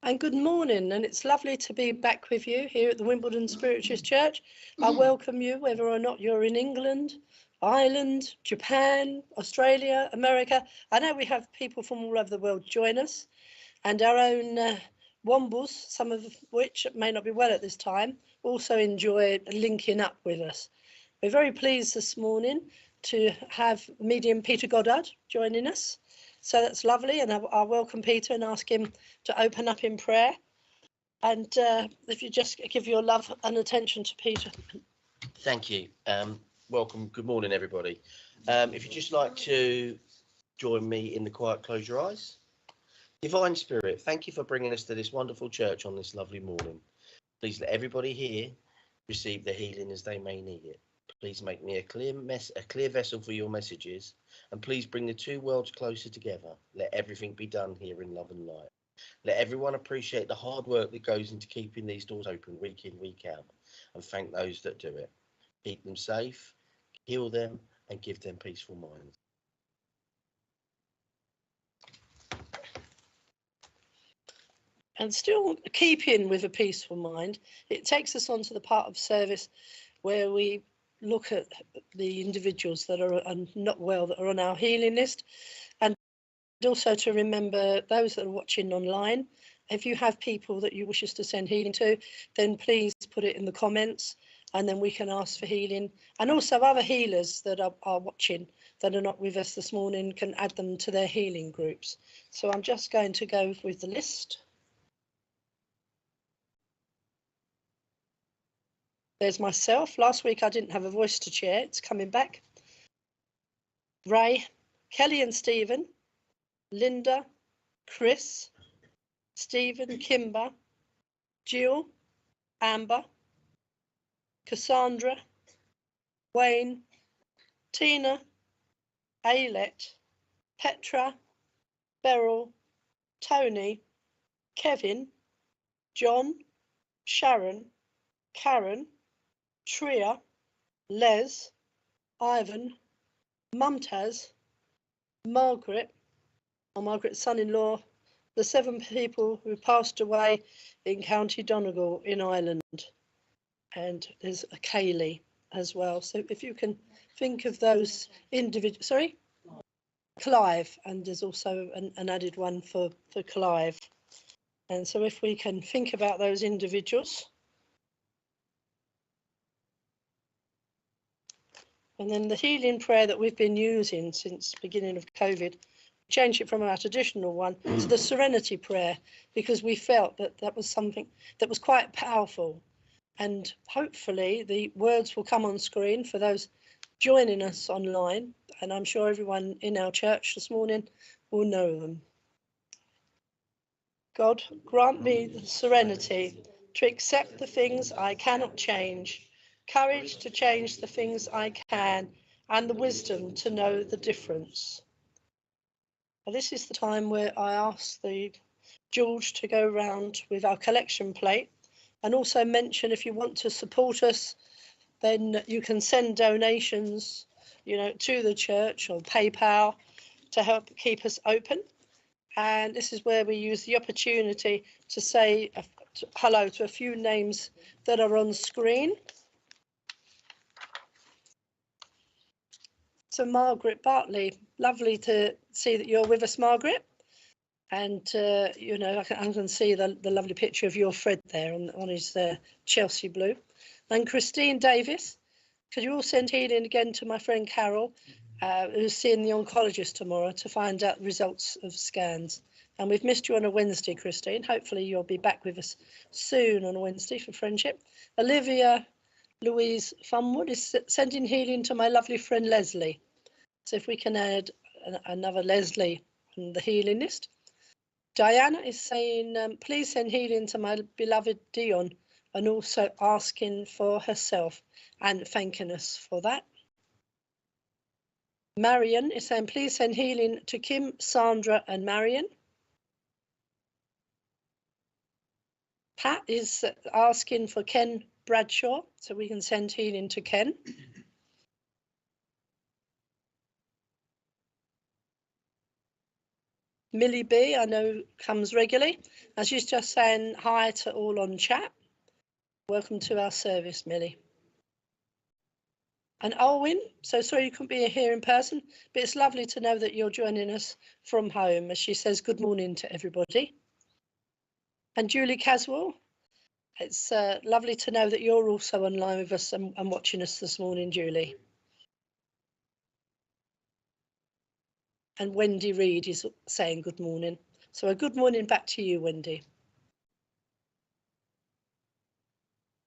And good morning, and it's lovely to be back with you here at the Wimbledon Spiritualist Church. I welcome you whether or not you're in England, Ireland, Japan, Australia, America. I know we have people from all over the world join us, and our own Wombles, some of which may not be well at this time, also enjoy linking up with us. We're very pleased this morning to have medium Peter Goddard joining us. So that's lovely, and I'll welcome Peter and ask him to open up in prayer. And if you just give your love and attention to Peter. Thank you. Welcome. Good morning, everybody. If you'd just like to join me in the quiet, close your eyes. Divine Spirit, thank you for bringing us to this wonderful church on this lovely morning. Please let everybody here receive the healing as they may need it. Please make me a clear vessel for your messages, and please bring the two worlds closer together. Let everything be done here in love and light. Let everyone appreciate the hard work that goes into keeping these doors open week in, week out, and thank those that do it. Keep them safe, heal them, and give them peaceful minds. And still keeping with a peaceful mind, it takes us on to the part of service where we look at the individuals that are not well, that are on our healing list, and also to remember those that are watching online. If you have people that you wish us to send healing to, then please put it in the comments, and then we can ask for healing. And also other healers that are watching that are not with us this morning can add them to their healing groups. So I'm just going to go with the list. There's myself. Last week I didn't have a voice to share. It's coming back. Ray, Kelly and Stephen, Linda, Chris, Stephen, Kimber, Jill, Amber, Cassandra, Wayne, Tina, Ailette, Petra, Beryl, Tony, Kevin, John, Sharon, Karen, Tria, Les, Ivan, Mumtaz, Margaret, or Margaret's son-in-law, the 7 people who passed away in County Donegal in Ireland. And there's a Kaylee as well. So if you can think of those individuals, sorry? Clive, and there's also an added one for Clive. And so if we can think about those individuals. And then the healing prayer that we've been using since the beginning of COVID, changed it from our traditional one to the serenity prayer, because we felt that that was something that was quite powerful. And hopefully the words will come on screen for those joining us online. And I'm sure everyone in our church this morning will know them. God, grant me the serenity to accept the things I cannot change, courage to change the things I can, and the wisdom to know the difference. Now, this is the time where I ask George to go around with our collection plate, and also mention if you want to support us, then you can send donations, to the church or PayPal to help keep us open. And this is where we use the opportunity to say hello to a few names that are on screen. So Margaret Bartley, lovely to see that you're with us, Margaret. And, I can see the lovely picture of your Fred there on his Chelsea blue. And Christine Davis, could you all send healing again to my friend Carol, who's seeing the oncologist tomorrow to find out the results of scans. And we've missed you on a Wednesday, Christine. Hopefully you'll be back with us soon on a Wednesday for friendship. Olivia Louise Funwood is sending healing to my lovely friend Leslie. So if we can add another Leslie on the healing list. Diana is saying, please send healing to my beloved Dion, and also asking for herself and thanking us for that. Marion is saying, please send healing to Kim, Sandra and Marion. Pat is asking for Ken Bradshaw, so we can send healing to Ken. Millie B, I know, comes regularly, and she's just saying hi to all on chat. Welcome to our service, Millie. And Alwyn, so sorry you couldn't be here in person, but it's lovely to know that you're joining us from home, as she says good morning to everybody. And Julie Caswell, it's lovely to know that you're also online with us and watching us this morning, Julie. And Wendy Reed is saying good morning. So a good morning back to you, Wendy.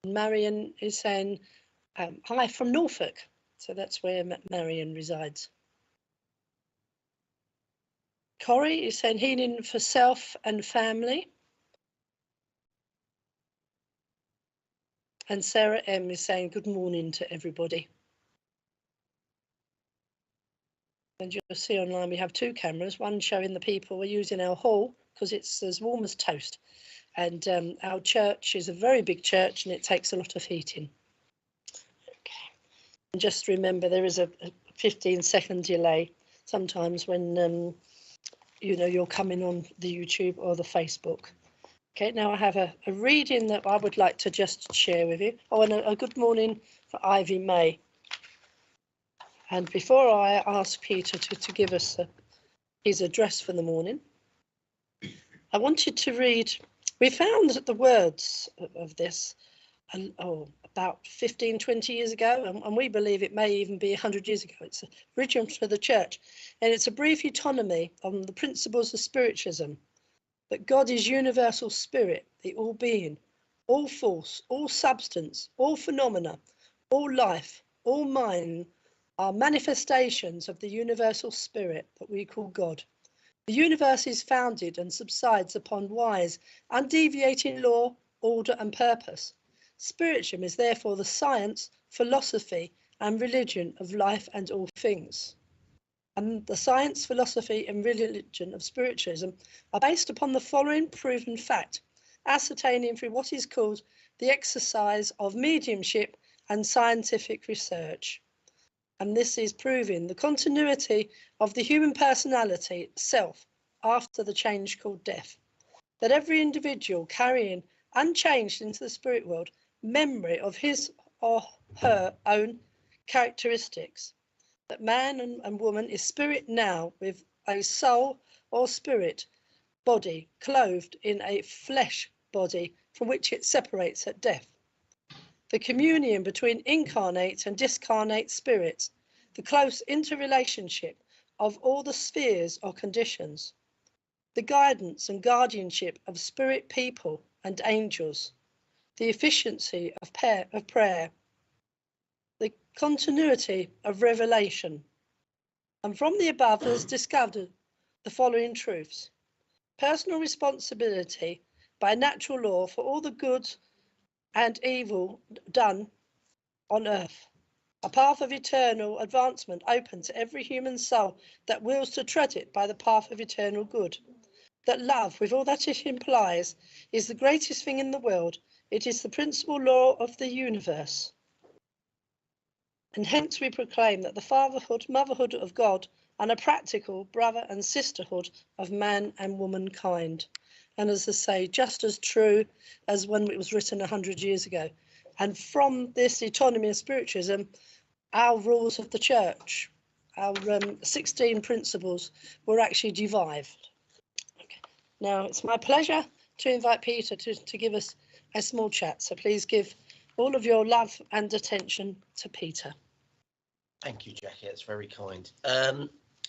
Marion is saying hi from Norfolk. So that's where Marion resides. Corrie is saying healing for self and family. And Sarah M is saying good morning to everybody. And you'll see online we have two cameras, one showing the people. We're using our hall because it's as warm as toast. And our church is a very big church and it takes a lot of heating. Okay. And just remember there is a 15-second delay sometimes when you're coming on the YouTube or the Facebook. Okay, now I have a reading that I would like to just share with you. Oh, and a good morning for Ivy May. And before I ask Peter to give us his address for the morning, I wanted to read, we found that the words of this about 15, 20 years ago, and we believe it may even be 100 years ago. It's original to the church, and it's a brief autonomy on the principles of spiritualism, that God is universal spirit, the all-being, all force, all substance, all phenomena, all life, all mind, are manifestations of the universal spirit that we call God. The universe is founded and subsides upon wise, undeviating law, order and purpose. Spiritualism is therefore the science, philosophy and religion of life and all things. And the science, philosophy and religion of spiritualism are based upon the following proven fact, ascertaining through what is called the exercise of mediumship and scientific research. And this is proving the continuity of the human personality self after the change called death. That every individual carrying unchanged into the spirit world memory of his or her own characteristics. That man and woman is spirit now with a soul or spirit body clothed in a flesh body from which it separates at death. The communion between incarnate and discarnate spirits, the close interrelationship of all the spheres or conditions, the guidance and guardianship of spirit people and angels, the efficiency of prayer, the continuity of revelation. And from the above has discovered the following truths. Personal responsibility by natural law for all the good and evil done on earth. A path of eternal advancement open to every human soul that wills to tread it by the path of eternal good. That love, with all that it implies, is the greatest thing in the world. It is the principal law of the universe. And hence we proclaim that the fatherhood, motherhood of God, and a practical brother and sisterhood of man and womankind. And as I say, just as true as when it was written 100 years ago. And from this autonomy of spiritualism, our rules of the church, our 16 principles were actually derived. Okay. Now, it's my pleasure to invite Peter to give us a small chat. So please give all of your love and attention to Peter. Thank you, Jackie. That's very kind.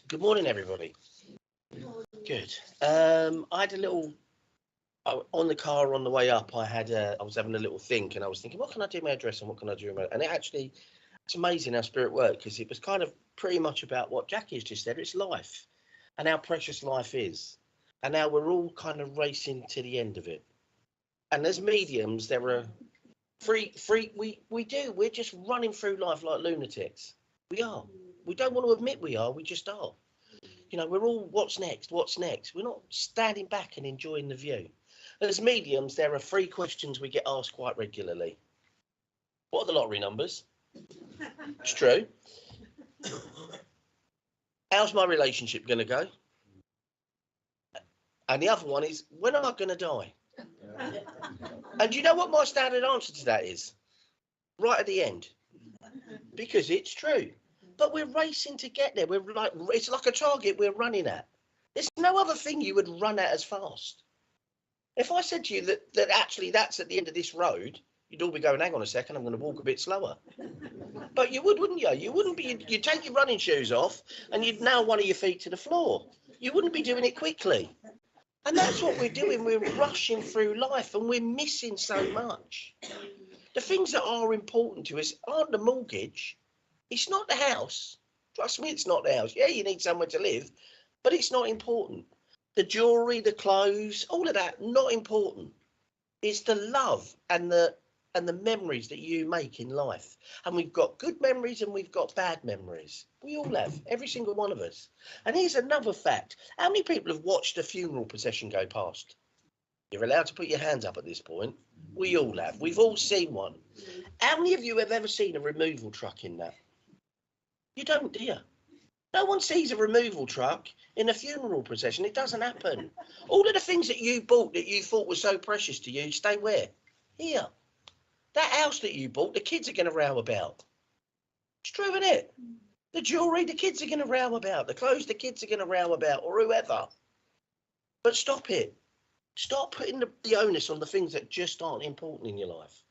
Good morning, everybody. Good. I had a little on the car on the way up. I was having a little think, and I was thinking, what can I do my address and what can I do my? And it's amazing how spirit works, because it was kind of pretty much about what Jackie has just said. It's life, and how precious life is, and now we're all kind of racing to the end of it. And as mediums, there are we're just running through life like lunatics. We are. We don't want to admit we are. We just are. You know, we're all, what's next? What's next? We're not standing back and enjoying the view. As mediums, there are 3 questions we get asked quite regularly. What are the lottery numbers? It's true. How's my relationship going to go? And the other one is, when am I going to die? And do you know what my standard answer to that is? Right at the end. Because it's true. But we're racing to get there. It's like a target we're running at. There's no other thing you would run at as fast. If I said to you that actually that's at the end of this road, you'd all be going, hang on a second, I'm going to walk a bit slower. But you would, wouldn't you? You wouldn't be, you'd take your running shoes off and you'd nail one of your feet to the floor. You wouldn't be doing it quickly. And that's what we're doing. We're rushing through life and we're missing so much. The things that are important to us aren't the mortgage. It's not the house. Trust me, it's not the house. Yeah, you need somewhere to live, but it's not important. The jewellery, the clothes, all of that, not important. It's the love and the memories that you make in life. And we've got good memories and we've got bad memories. We all have, every single one of us. And here's another fact. How many people have watched a funeral procession go past? You're allowed to put your hands up at this point. We all have. We've all seen one. How many of you have ever seen a removal truck in that? You don't, do you? No one sees a removal truck in a funeral procession. It doesn't happen. All of the things that you bought that you thought were so precious to you, stay where? Here. That house that you bought, the kids are going to row about. It's true, isn't it? The jewellery, the kids are going to row about. The clothes, the kids are going to row about, or whoever. But stop it. Stop putting the onus on the things that just aren't important in your life.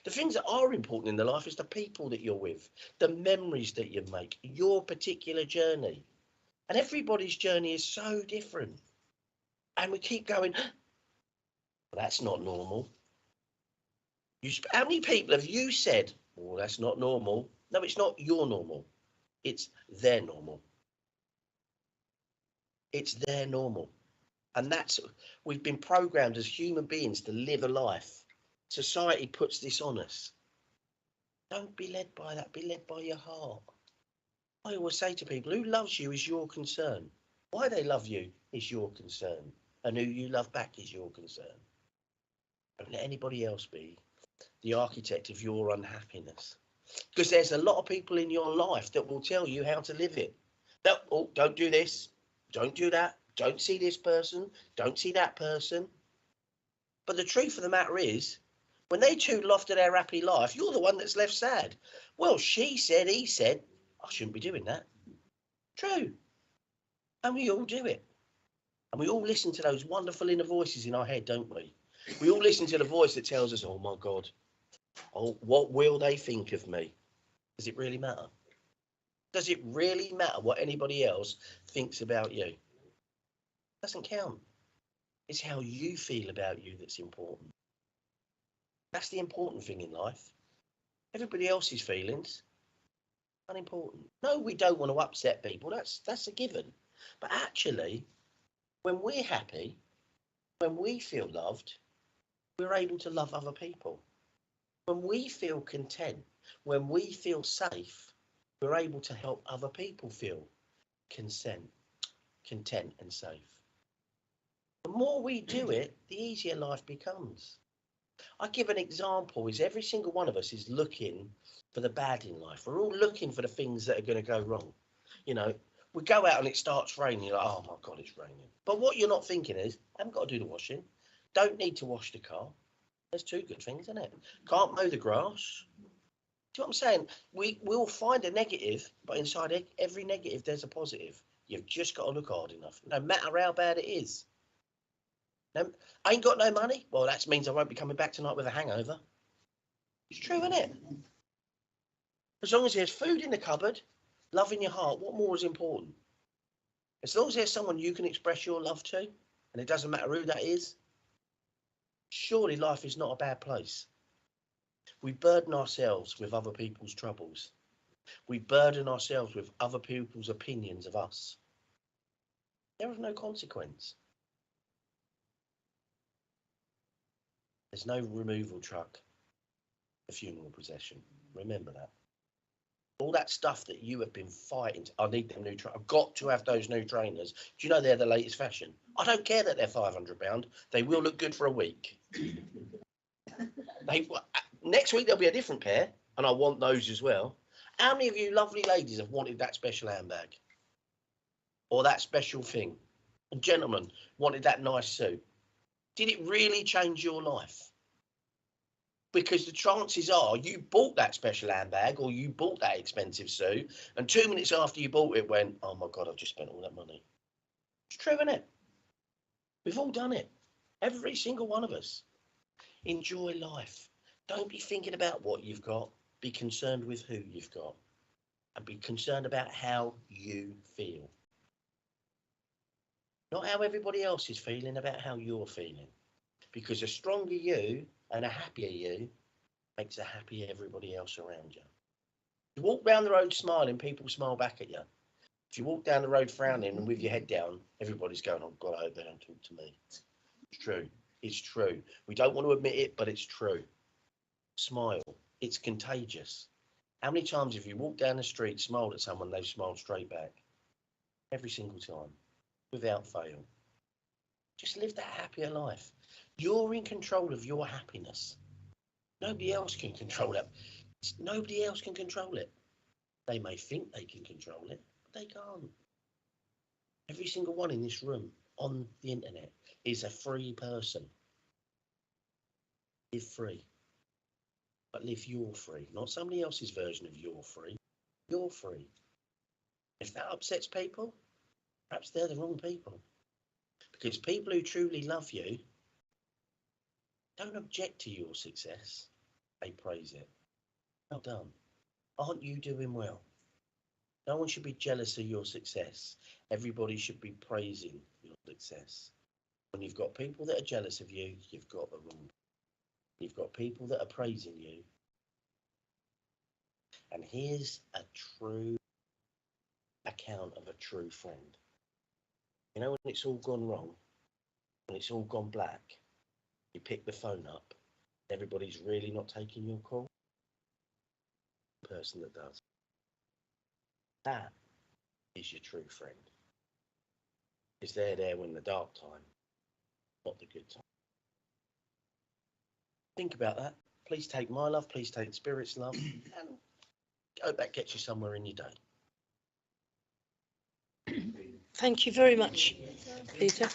The things that are important in the life is the people that you're with, the memories that you make, your particular journey. And everybody's journey is so different. And we keep going, well, that's not normal. How many people have you said, oh, that's not normal? No, it's not your normal. It's their normal. It's their normal. And we've been programmed as human beings to live a life. Society puts this on us. Don't be led by that. Be led by your heart. I always say to people, who loves you is your concern. Why they love you is your concern. And who you love back is your concern. Don't let anybody else be the architect of your unhappiness. Because there's a lot of people in your life that will tell you how to live it. Oh, don't do this. Don't do that. Don't see this person. Don't see that person. But the truth of the matter is, when they two lofted their happy life, you're the one that's left sad. Well, she said, he said, I shouldn't be doing that. True. And we all do it. And we all listen to those wonderful inner voices in our head, don't we? We all listen to the voice that tells us, oh my God, oh, what will they think of me? Does it really matter? Does it really matter what anybody else thinks about you? It doesn't count. It's how you feel about you that's important. That's the important thing in life. Everybody else's feelings, unimportant. No, we don't want to upset people. That's a given. But actually, when we're happy, when we feel loved, we're able to love other people. When we feel content, when we feel safe, we're able to help other people feel content and safe. The more we do it, the easier life becomes. I give an example, is every single one of us is looking for the bad in life. We're all looking for the things that are going to go wrong. You know, we go out and it starts raining, you're like, oh my God, it's raining. But what you're not thinking is, I haven't got to do the washing. Don't need to wash the car. There's two good things, isn't it? Can't mow the grass. Do you know what I'm saying? We'll find a negative, but inside every negative, there's a positive. You've just got to look hard enough, no matter how bad it is. I ain't got no money. Well, that means I won't be coming back tonight with a hangover. It's true, isn't it? As long as there's food in the cupboard, love in your heart, what more is important? As long as there's someone you can express your love to, and it doesn't matter who that is, surely life is not a bad place. We burden ourselves with other people's troubles. We burden ourselves with other people's opinions of us. There is no consequence. There's no removal truck, a funeral procession. Remember that. All that stuff that you have been fighting. I need them new trainers. I've got to have those new trainers. Do you know they're the latest fashion? I don't care that they're £500. They will look good for a week. Next week there'll be a different pair, and I want those as well. How many of you lovely ladies have wanted that special handbag? Or that special thing? A gentleman wanted that nice suit. Did it really change your life? Because the chances are you bought that special handbag or you bought that expensive suit, and 2 minutes after you bought it went, oh my God, I've just spent all that money. It's true, isn't it? We've all done it. Every single one of us. Enjoy life. Don't be thinking about what you've got. Be concerned with who you've got. And be concerned about how you feel. Not how everybody else is feeling, about how you're feeling. Because a stronger you and a happier you makes a happy everybody else around you. You walk down the road smiling, people smile back at you. If you walk down the road frowning and with your head down, everybody's going, oh God, I hope they don't talk to me. It's true. It's true. We don't want to admit it, but it's true. Smile. It's contagious. How many times have you walked down the street, smiled at someone, they've smiled straight back? Every single time, without fail. Just live that happier life. You're in control of your happiness. Nobody else can control it. Nobody else can control it. They may think they can control it, but they can't. Every single one in this room on the internet is a free person. Live free. But live your free, not somebody else's version of your free. You're free. If that upsets people, perhaps they're the wrong people. Because people who truly love you don't object to your success. They praise it. Well done. Aren't you doing well? No one should be jealous of your success. Everybody should be praising your success. When you've got people that are jealous of you, you've got the wrong. You've got people that are praising you. And here's a true account of a true friend. You know, when it's all gone wrong, when it's all gone black, you pick the phone up, everybody's really not taking your call. The person that does. That is your true friend. Because they're there when the dark time, not the good time. Think about that. Please take my love, please take Spirit's love, and hope that gets you somewhere in your day. Thank you very much, Peter.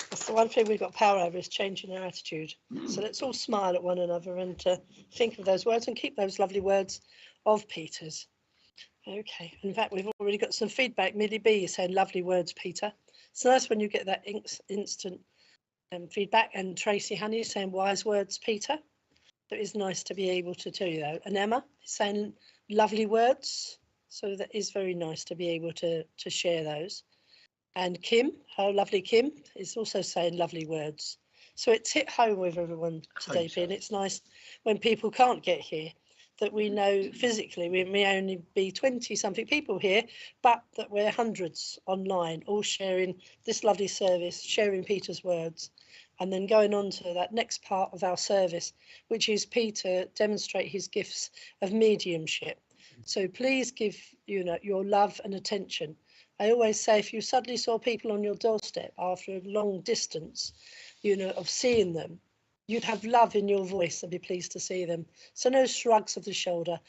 That's the one thing we've got power over, is changing our attitude. So let's all smile at one another and think of those words and keep those lovely words of Peter's. Okay. In fact, we've already got some feedback. Millie B is saying lovely words, Peter. It's nice when you get that instant feedback. And Tracy Honey is saying wise words, Peter. It is nice to be able to tell you that. And Emma is saying lovely words. So that is very nice to be able to share those. And Kim, our lovely Kim, is also saying lovely words. So it's hit home with everyone today, So. and it's nice when people can't get here that we know physically we may only be 20-something people here, but that we're hundreds online, all sharing this lovely service, sharing Peter's words, and then going on to that next part of our service, which is Peter demonstrate his gifts of mediumship. So please give your love and attention. I always say if you suddenly saw people on your doorstep after a long distance, of seeing them, you'd have love in your voice and be pleased to see them. So no shrugs of the shoulder,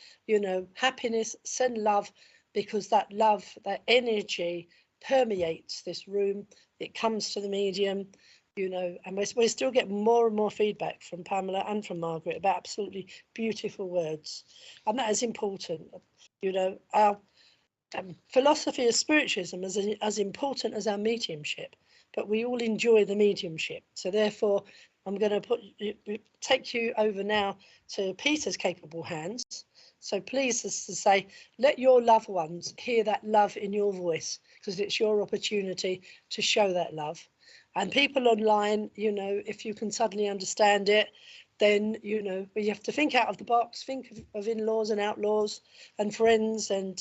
happiness, send love, because that love, that energy permeates this room. It comes to the medium, and we still get more and more feedback from Pamela and from Margaret about absolutely beautiful words. And that is important. Our philosophy of spiritualism is as important as our mediumship, but we all enjoy the mediumship. So therefore, I'm going to take you over now to Peter's capable hands. So please, as to say, let your loved ones hear that love in your voice, because it's your opportunity to show that love. And people online, if you can suddenly understand it, then, we have to think out of the box, think of in-laws and outlaws and friends, and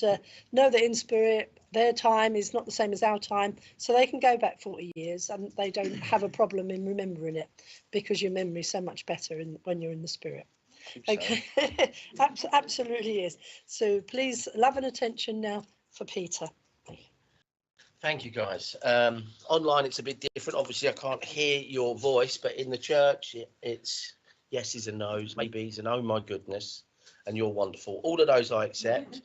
know that in spirit, their time is not the same as our time. So they can go back 40 years and they don't have a problem in remembering it, because your memory is so much better when you're in the spirit. Okay, absolutely is. So please, love and attention now for Peter. Thank you, guys. Online, it's a bit different. Obviously, I can't hear your voice, but in the church, it's yeses and nos, maybes, and oh my goodness, and you're wonderful. All of those I accept.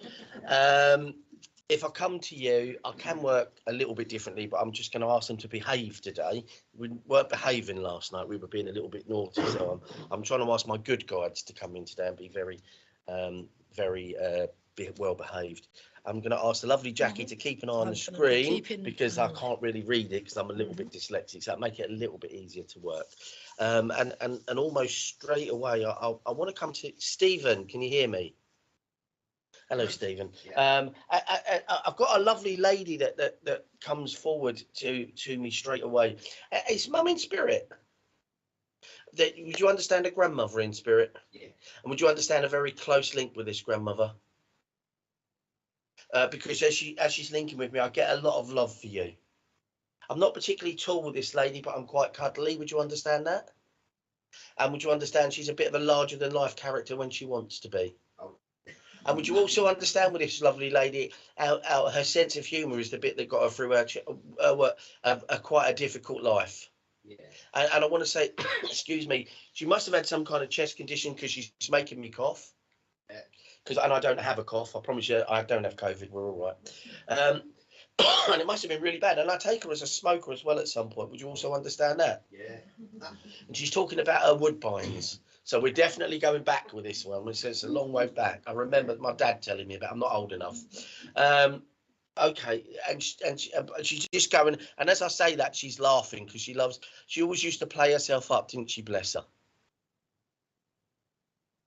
if I come to you, I can work a little bit differently, but I'm just going to ask them to behave today. We weren't behaving last night. We were being a little bit naughty. So I'm trying to ask my good guides to come in today and be very well behaved. I'm going to ask the lovely Jackie to keep an eye on the screen because I can't really read it because I'm a little bit dyslexic. So that make it a little bit easier to work. And almost straight away, I want to come to Stephen. Can you hear me? Hello, Stephen. Yeah. I've got a lovely lady that comes forward to me straight away. It's Mum in spirit. Would you understand a grandmother in spirit? Yeah. And would you understand a very close link with this grandmother? Because as she's linking with me, I get a lot of love for you. I'm not particularly tall with this lady, but I'm quite cuddly. Would you understand that? And would you understand she's a bit of a larger than life character when she wants to be? And would you also understand with this lovely lady, how her sense of humour is the bit that got her through quite a difficult life? Yeah. And I want to say, excuse me, she must have had some kind of chest condition because she's making me cough. Yeah. And I don't have a cough. I promise you, I don't have COVID. We're all right. And it must have been really bad. And I take her as a smoker as well at some point. Would you also understand that? Yeah. And she's talking about her woodbines. So we're definitely going back with this one. It's a long way back. I remember my dad telling me about it. I'm not old enough. Okay, and she's just going, and as I say that, she's laughing because she always used to play herself up, didn't she, bless her?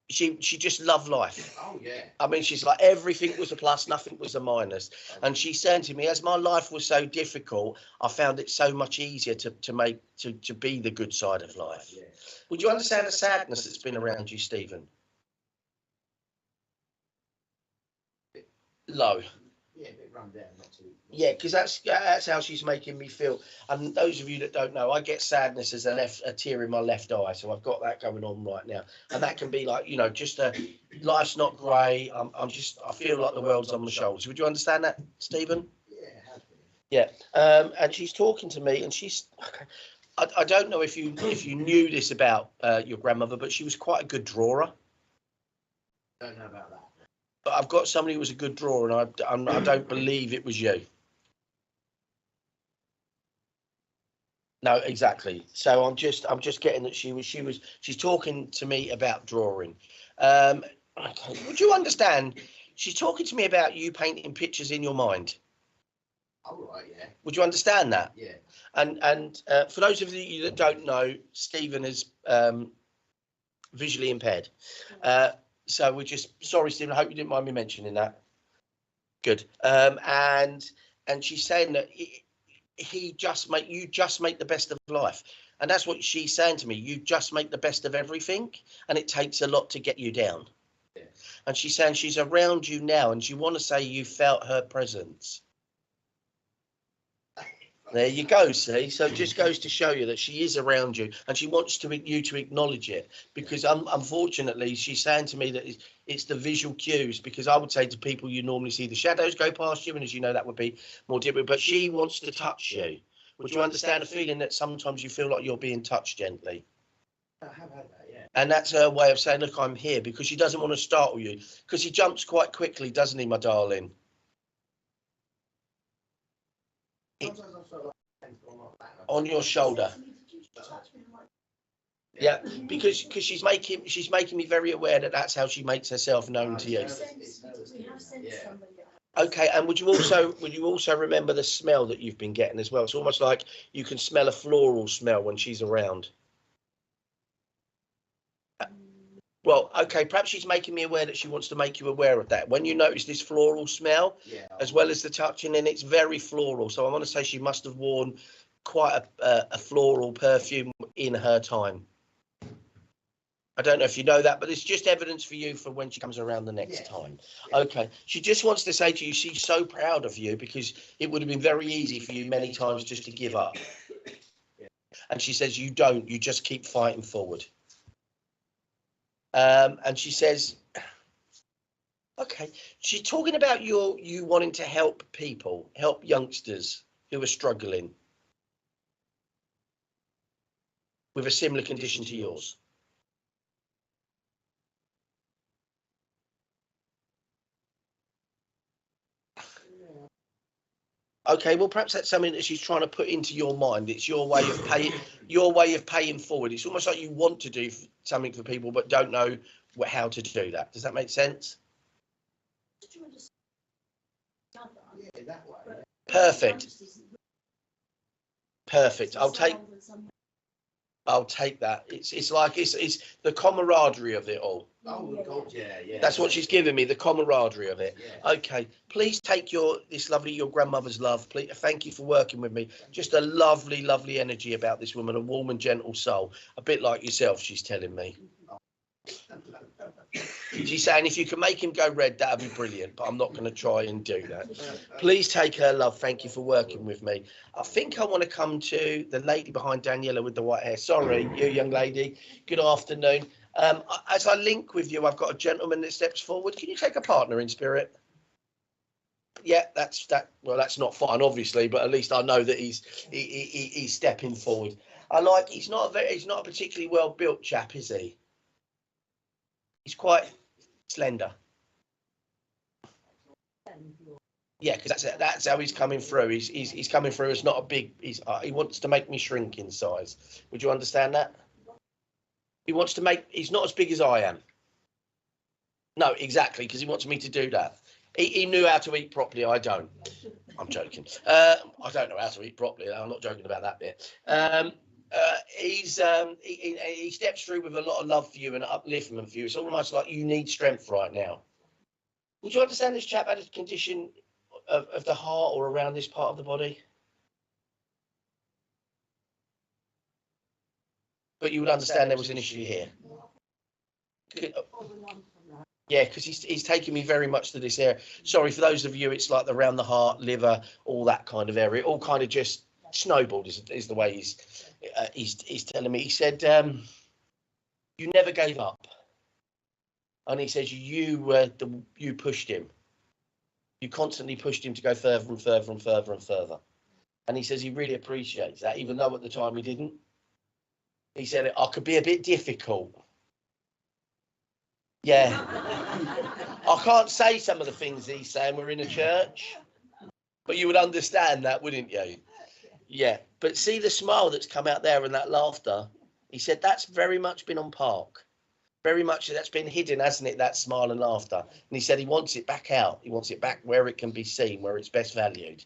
She just loved life. Oh yeah. I mean, she's like, everything was a plus, nothing was a minus. And she's saying to me, as my life was so difficult, I found it so much easier to be the good side of life. Yeah. Would you understand the sadness that's been around you, Stephen? Low. Yeah, a bit run down, not too. Yeah, because that's how she's making me feel. And those of you that don't know, I get sadness as a tear in my left eye, so I've got that going on right now. And that can be like, just life's not great. I feel like the world's on my shoulders. Would you understand that, Stephen? Yeah. Yeah. And she's talking to me, and she's. I don't know if you knew this about your grandmother, but she was quite a good drawer. I don't know about that. But I've got somebody who was a good drawer, and I don't believe it was you. No, exactly. So I'm just getting that she's talking to me about drawing. Okay. Would you understand? She's talking to me about you painting pictures in your mind. Oh, right, yeah. Would you understand that? Yeah. And for those of you that don't know, Stephen is visually impaired. So we're just sorry, Stephen. I hope you didn't mind me mentioning that. Good. And she's saying that you just make the best of life, and that's what she's saying to me. You just make the best of everything, and it takes a lot to get you down. Yeah. And she's saying she's around you now, and you want to say you felt her presence. There you go, see? So it just goes to show you that she is around you and she wants you to acknowledge it, because unfortunately she's saying to me that it's the visual cues, because I would say to people you normally see the shadows go past you, and as you know that would be more difficult, but she wants to touch you. Would you understand the feeling that sometimes you feel like you're being touched gently? I have had that, yeah. And that's her way of saying, look, I'm here, because she doesn't want to startle you, because he jumps quite quickly, doesn't he, my darling? On your shoulder. Yeah, because she's making me very aware that that's how she makes herself known to you. Okay, and would you also remember the smell that you've been getting as well? It's almost like you can smell a floral smell when she's around. Well, okay, perhaps she's making me aware that she wants to make you aware of that. When you notice this floral smell, as well as the touching, and it's very floral. So I want to say she must have worn quite a floral perfume in her time. I don't know if you know that, but it's just evidence for you for when she comes around the next time. Okay, she just wants to say to you, she's so proud of you, because it would have been very easy for you many times just to give up. And she says you don't, you just keep fighting forward. And she says, okay, she's talking about you wanting to help people, help youngsters who are struggling with a similar condition to yours. Okay, well, perhaps that's something that she's trying to put into your mind. It's your way of paying forward. It's almost like you want to do something for people, but don't know how to do that. Does that make sense? Perfect. Perfect. I'll take that. It's like it's the camaraderie of it all. Oh God, yeah. That's what she's giving me, the camaraderie of it. Yeah. Okay, please take your grandmother's love. Please, thank you for working with me. Just a lovely, lovely energy about this woman, a warm and gentle soul, a bit like yourself. She's telling me. She's saying if you can make him go red, that'd be brilliant. But I'm not going to try and do that. Please take her love. Thank you for working with me. I think I want to come to the lady behind Daniela with the white hair. Sorry, you young lady. Good afternoon. As I link with you, I've got a gentleman that steps forward. Can you take a partner in spirit? Yeah, that's that. Well, that's not fine, obviously, but at least I know that he's stepping forward. He's not a particularly well built chap, is he? He's quite slender. Yeah, because that's how he's coming through. He's coming through as not a big. He wants to make me shrink in size. Would you understand that? He wants to make. He's not as big as I am. No, exactly, because he wants me to do that. He knew how to eat properly. I don't. I'm joking. I don't know how to eat properly. I'm not joking about that bit. He steps through with a lot of love for you and upliftment for you. It's almost like you need strength right now. Would you understand this chap had a condition of the heart or around this part of the body? But you would understand there was an issue here. Yeah, because he's taking me very much to this area. Sorry, for those of you, it's like around the heart, liver, all that kind of area. All kind of just snowballed is the way he's telling me. He said, you never gave up. And he says, you pushed him. You constantly pushed him to go further and further and further and further. And he says he really appreciates that, even though at the time he didn't. He said, I could be a bit difficult. Yeah. I can't say some of the things he's saying. We're in a church. But you would understand that, wouldn't you? Yeah. But see the smile that's come out there and that laughter? He said that's very much been on park. Very much that's been hidden, hasn't it, that smile and laughter? And he said he wants it back out. He wants it back where it can be seen, where it's best valued.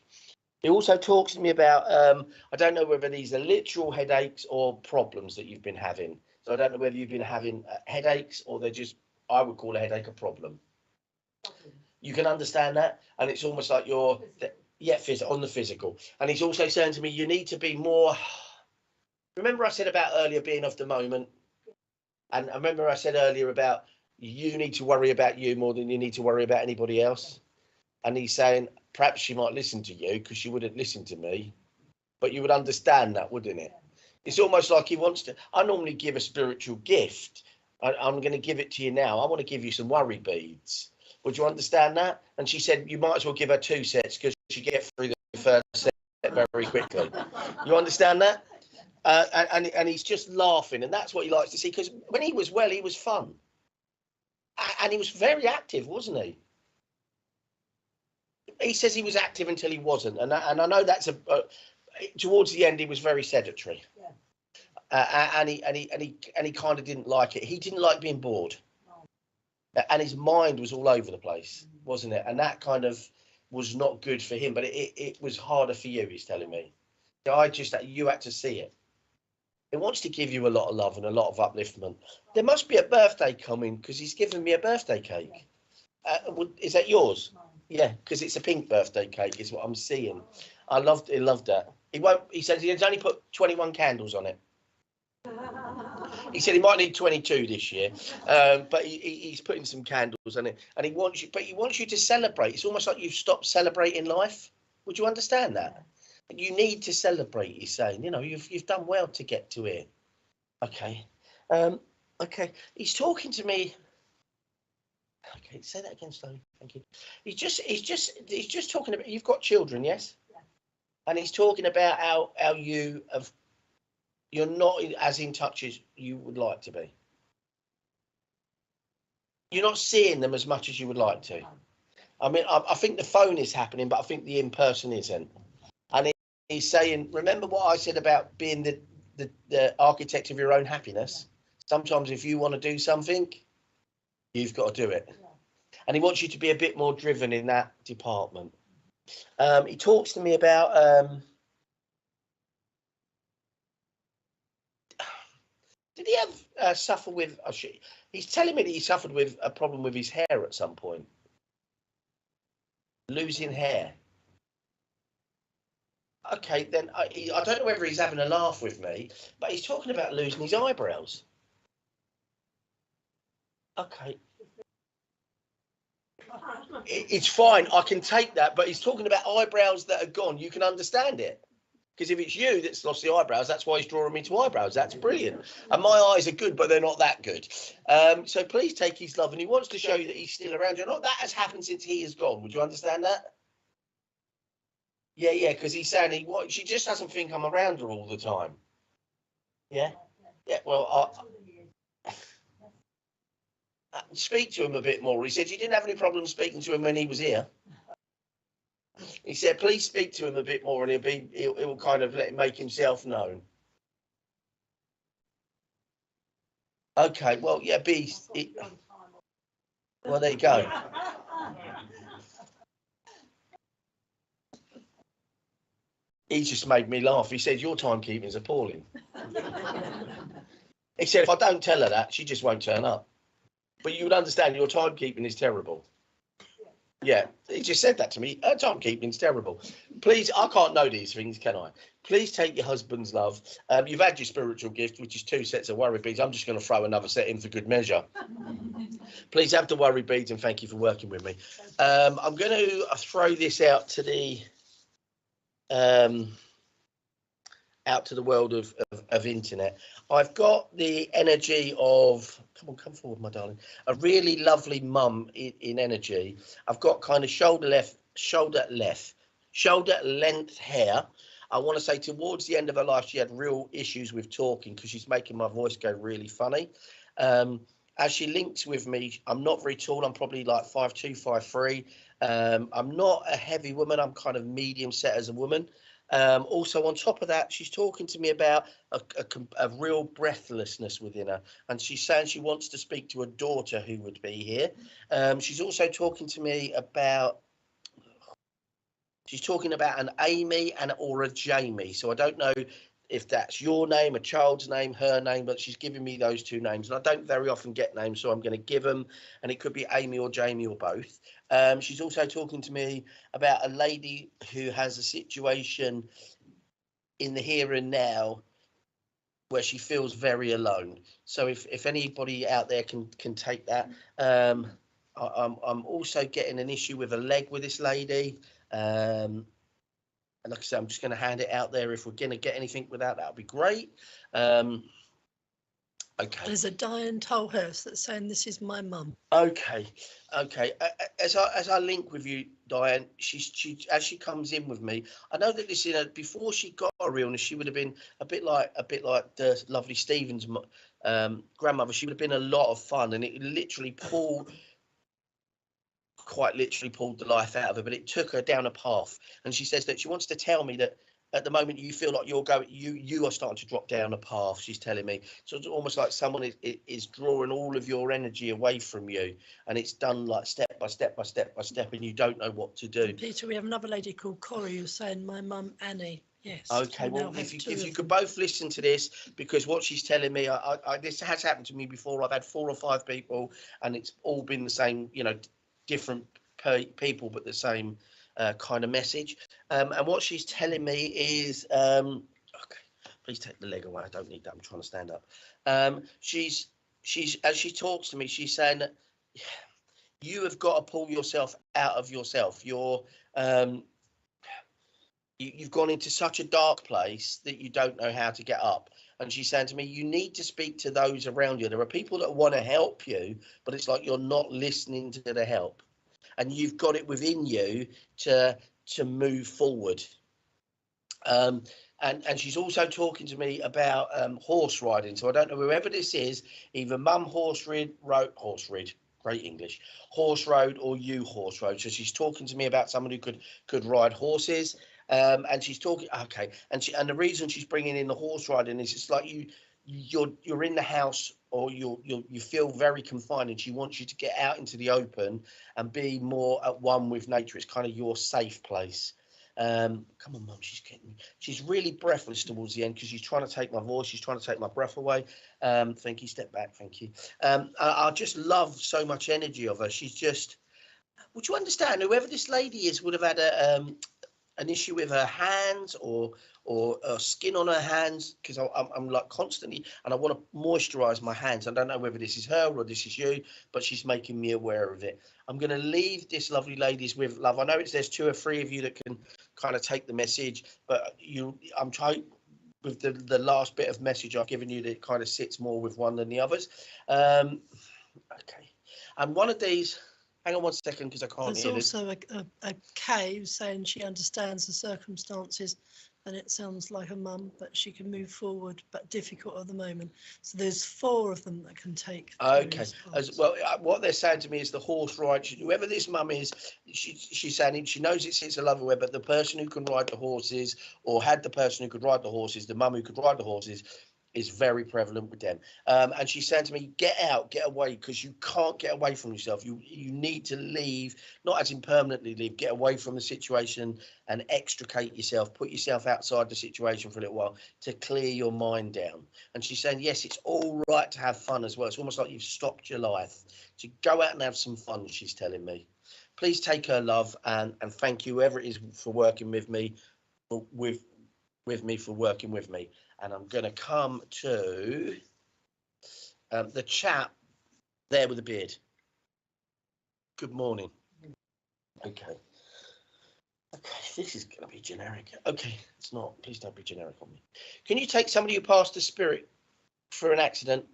He also talks to me about, I don't know whether these are literal headaches or problems that you've been having. So I don't know whether you've been having headaches or they're just, I would call a headache a problem. You can understand that? And it's almost like you're, on the physical. And he's also saying to me, you need to be more, remember I said about earlier being of the moment? And I remember I said earlier about you need to worry about you more than you need to worry about anybody else. And he's saying, perhaps she might listen to you because she wouldn't listen to me. But you would understand that, wouldn't it? It's almost like he wants to. I normally give a spiritual gift. I'm going to give it to you now. I want to give you some worry beads. Would you understand that? And she said, you might as well give her 2 sets because she get through the first set very quickly. You understand that? And he's just laughing. And that's what he likes to see, because when he was well, he was fun. And he was very active, wasn't he? He says he was active until he wasn't. And I know that's towards the end, he was very sedentary. Yeah. And he kind of didn't like it. He didn't like being bored. And his mind was all over the place, wasn't it? And that kind of was not good for him, but it was harder for you, he's telling me. You had to see it. It wants to give you a lot of love and a lot of upliftment. There must be a birthday coming because he's given me a birthday cake. Is that yours? Yeah, because it's a pink birthday cake is what I'm seeing. I loved that. He said he's only put 21 candles on it. He said he might need 22 this year, but he's putting some candles on it, and he wants you to celebrate. It's almost like you've stopped celebrating life. Would you understand that? You need to celebrate. He's saying, you've done well to get to here. Okay, okay. He's talking to me. Okay, say that again slowly. Thank you. He's just talking about. You've got children, yes? Yeah. And he's talking about how you're not as in touch as you would like to be. You're not seeing them as much as you would like to. I mean, I think the phone is happening, but I think the in-person isn't. He's saying, remember what I said about being the architect of your own happiness? Sometimes if you want to do something, you've got to do it. And he wants you to be a bit more driven in that department. He talks to me about, did he have suffer with, he's telling me that he suffered with a problem with his hair at some point. Losing hair. Okay, then I don't know whether he's having a laugh with me, but he's talking about losing his eyebrows. Okay. It's fine, I can take that, but he's talking about eyebrows that are gone. You can understand it. Because if it's you that's lost the eyebrows, that's why he's drawing me to eyebrows. That's brilliant. And my eyes are good, but they're not that good. So please take his love. And he wants to show you that he's still around. You know, that has happened since he is gone. Would you understand that? Yeah, because he's saying she just doesn't think I'm around her all the time. Yeah? Yeah, well, speak to him a bit more. He said you didn't have any problem speaking to him when he was here. He said, please speak to him a bit more, and he'll kind of make himself known. Okay, well, yeah, well, there you go. He just made me laugh. He said, your timekeeping is appalling. He said, if I don't tell her that, she just won't turn up. But you would understand your timekeeping is terrible. Yeah, he just said that to me. Her timekeeping's terrible. Please, I can't know these things, can I? Please take your husband's love. You've had your spiritual gift, which is 2 sets of worry beads. I'm just going to throw another set in for good measure. Please have the worry beads, and thank you for working with me. I'm going to throw this out to the world of internet. I've got the energy of, come forward, my darling, a really lovely mum in energy. I've got kind of shoulder length hair. I want to say towards the end of her life, she had real issues with talking because she's making my voice go really funny. As she links with me, I'm not very tall. I'm probably like 5'2", 5'3". I'm not a heavy woman. I'm kind of medium set as a woman. Also, on top of that, she's talking to me about a real breathlessness within her. And she's saying she wants to speak to a daughter who would be here. She's also talking to me about, she's talking about an Amy or a Jamie. So I don't know if that's your name, a child's name, her name, but she's giving me those two names. And I don't very often get names, so I'm going to give them. And it could be Amy or Jamie or both. She's also talking to me about a lady who has a situation in the here and now where she feels very alone. So if anybody out there can take that. I'm also getting an issue with a leg with this lady. And like I said, I'm just going to hand it out there. If we're going to get anything with that, would be great. Okay. There's a Diane Tolhurst that's saying this is my mum. Okay. As I link with you, Diane, she as she comes in with me, I know that this before she got her illness, she would have been a bit like the lovely Stephen's grandmother. She would have been a lot of fun, and it literally quite literally pulled the life out of her, but it took her down a path. And she says that she wants to tell me that at the moment you feel like you are starting to drop down a path. She's telling me, so it's almost like someone is drawing all of your energy away from you, and it's done like step by step, and you don't know what to do. Peter, we have another lady called Corrie who's saying my mum Annie. Yes. Okay, well, if you could both listen to this, because what she's telling me, this has happened to me before. I've had 4 or 5 people, and it's all been the same, different people, but the same kind of message. And what she's telling me is, okay, please take the leg away. I don't need that. I'm trying to stand up. She's as she talks to me, she's saying that you have got to pull yourself out of yourself. You've gone into such a dark place that you don't know how to get up. And she's saying to me, you need to speak to those around you. There are people that want to help you, but it's like you're not listening to the help. And you've got it within you to move forward. And she's also talking to me about horse riding. So I don't know, whoever this is, either mum horse rode, great English, horse road, or you horse road. So she's talking to me about someone who could ride horses. And she's talking, okay, and the reason she's bringing in the horse riding is it's like you're in the house, or you feel very confined, and she wants you to get out into the open and be more at one with nature. It's kind of your safe place. Come on, Mum, she's really breathless towards the end because she's trying to take my voice, she's trying to take my breath away. Thank you, step back, thank you. I just love so much energy of her. She's just, would you understand, whoever this lady is would have had an issue with her hands or skin on her hands, because I'm like constantly, and I want to moisturize my hands. I don't know whether this is her or this is you, but she's making me aware of it. I'm going to leave this lovely ladies with love. I know there's 2 or 3 of you that can kind of take the message, but I'm trying with the last bit of message I've given you that kind of sits more with one than the others. Okay, and one of these, hang on one second because I can't hear this. There's also a Kay who's saying she understands the circumstances, and it sounds like a mum, but she can move forward, but difficult at the moment. So there's 4 of them that can take. Okay, as well, what they're saying to me is the horse ride. Whoever this mum is, she's saying she knows it's a love aware, but the person who can ride the horses, or had the person who could ride the horses, the mum who could ride the horses, is very prevalent with them. And she's saying to me, get out, get away, because you can't get away from yourself. You need to leave, not as in permanently leave, get away from the situation and extricate yourself, put yourself outside the situation for a little while to clear your mind down. And she's saying, yes, it's all right to have fun as well. It's almost like you've stopped your life. So go out and have some fun, she's telling me. Please take her love, and thank you, whoever it is, for working with me, for working with me. And I'm going to come to the chap there with the beard. Good morning. Okay. Okay, this is going to be generic. Okay, it's not. Please don't be generic on me. Can you take somebody who passed the spirit for an accident?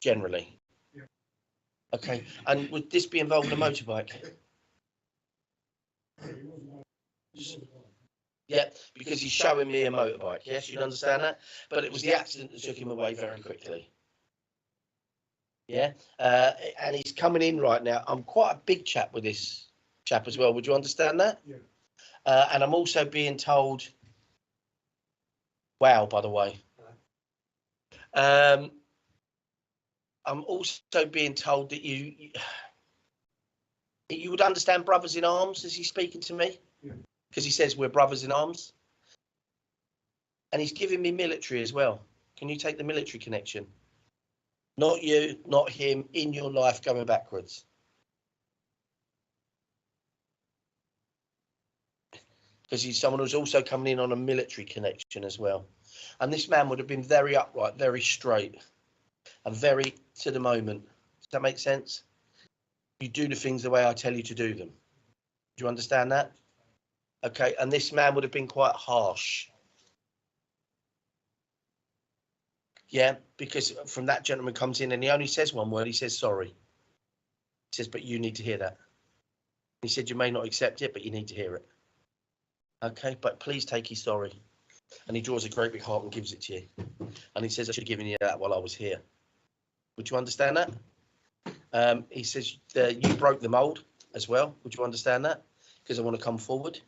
Generally. Yeah. Okay, and would this be involved in a motorbike? Yeah, because he's showing me a motorbike. Yes, you'd understand that. But it was the accident that took him away very quickly. Yeah, and he's coming in right now. I'm quite a big chap with this chap as well. Would you understand that? Yeah. And I'm also being told, wow, by the way. I'm also being told that you would understand brothers in arms as he's speaking to me. Yeah. Because he says we're brothers in arms. And he's giving me military as well. Can you take the military connection? Not you, not him, in your life going backwards. Because he's someone who's also coming in on a military connection as well. And this man would have been very upright, very straight, and very to the moment. Does that make sense? You do the things the way I tell you to do them. Do you understand that? Okay, and this man would have been quite harsh. Yeah, because from that gentleman comes in and he only says one word, he says sorry. He says, but you need to hear that. He said, you may not accept it, but you need to hear it. Okay, but please take his sorry. And he draws a great big heart and gives it to you. And he says, I should have given you that while I was here. Would you understand that? He says, you broke the mold as well. Would you understand that? Because I want to come forward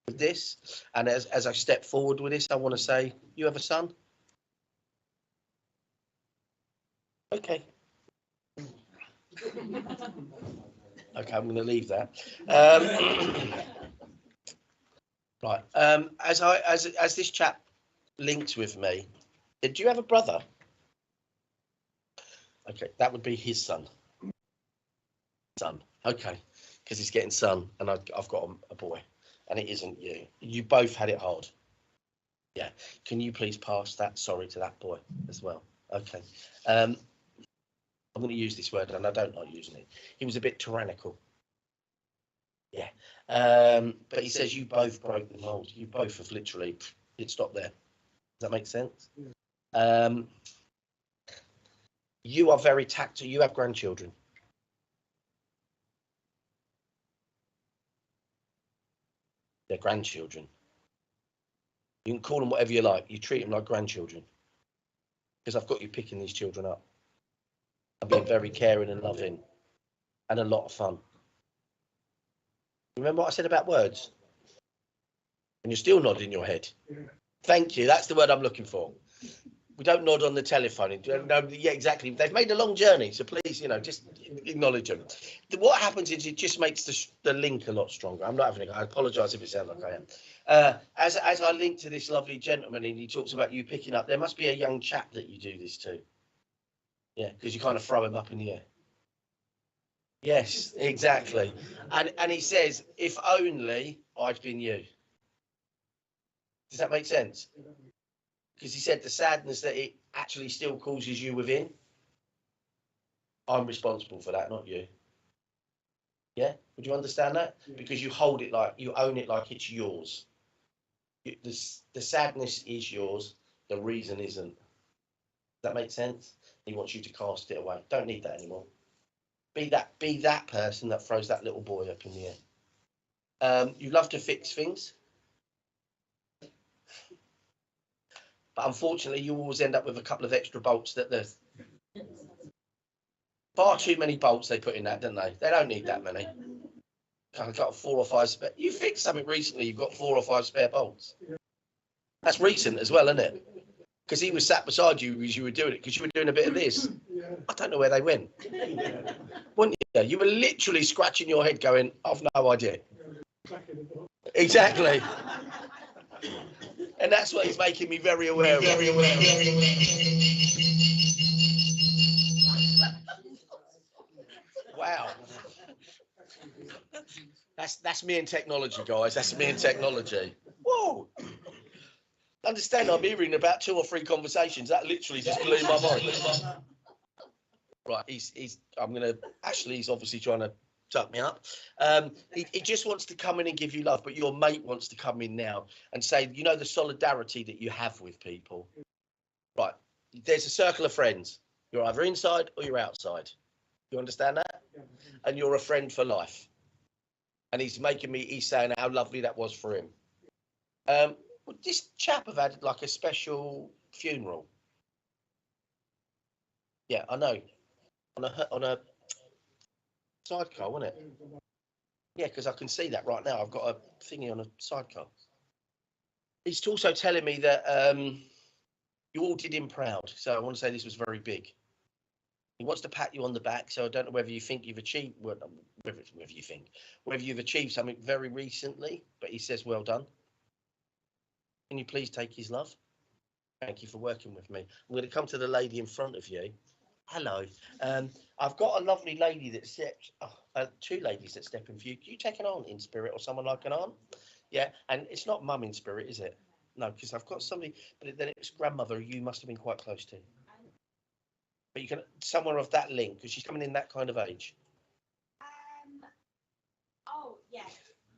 with this. And as I step forward with this, I want to say, you have a son? Okay. Okay, I'm going to leave that. Right. As this chap links with me, do you have a brother? Okay, that would be his son. Son. Okay, because he's getting son, and I've got a boy, and it isn't you. You both had it hard. Yeah. Can you please pass that sorry to that boy as well? Okay. I'm going to use this word, and I don't like using it. He was a bit tyrannical. Yeah. But he says you both broke the mold. You both have literally, it stopped there. Does that make sense? Yeah. You are very tactile. You have grandchildren. They're grandchildren. You can call them whatever you like. You treat them like grandchildren. Because I've got you picking these children up. I'm being very caring and loving and a lot of fun. Remember what I said about words? And you're still nodding your head. Thank you. That's the word I'm looking for. We don't nod on the telephone. No, yeah, exactly. They've made a long journey, so please, just acknowledge them. What happens is it just makes the link a lot stronger. I'm not having I apologise if it sounds like I am. As I link to this lovely gentleman, and he talks about you picking up, there must be a young chap that you do this to. Yeah, because you kind of throw him up in the air. Yes, exactly. And he says, if only I'd been you. Does that make sense? Because he said the sadness that it actually still causes you within. I'm responsible for that, not you. Yeah? Would you understand that? Because you hold it like, you own it like it's yours. The sadness is yours. The reason isn't. Does that make sense? He wants you to cast it away. Don't need that anymore. Be that person that throws that little boy up in the air. You love to fix things. But unfortunately, you always end up with a couple of extra bolts that there's far too many bolts they put in that, don't they? They don't need that many. I've got 4 or 5 spare. You fixed something recently, you've got 4 or 5 spare bolts. That's recent as well, isn't it? Because he was sat beside you as you were doing it, because you were doing a bit of this. I don't know where they went. Weren't you? You were literally scratching your head going, I've no idea. Exactly. And that's what he's making me very aware of. Wow. That's me and technology, guys. That's me and technology. Whoa. Understand, I'm hearing about 2 or 3 conversations. That literally just blew my mind. Right, he's obviously trying to tuck me up. He just wants to come in and give you love, but your mate wants to come in now and say, the solidarity that you have with people. Right, there's a circle of friends. You're either inside or you're outside. You understand that? And you're a friend for life. And he's saying how lovely that was for him. This chap have had like a special funeral. Yeah, I know. On a sidecar, wasn't it? Yeah, because I can see that right now. I've got a thingy on a sidecar. He's also telling me that you all did him proud. So I want to say this was very big. He wants to pat you on the back. So I don't know whether you think you've achieved, whether you've achieved something very recently. But he says, well done. Can you please take his love? Thank you for working with me. I'm going to come to the lady in front of you. Hello. I've got a lovely lady that steps, 2 ladies that step in for you. Can you take an aunt in spirit or someone like an aunt? Yeah, and it's not mum in spirit, is it? No, because I've got somebody, but then it's grandmother you must have been quite close to. But you can, somewhere of that link, because she's coming in that kind of age. Oh, yeah.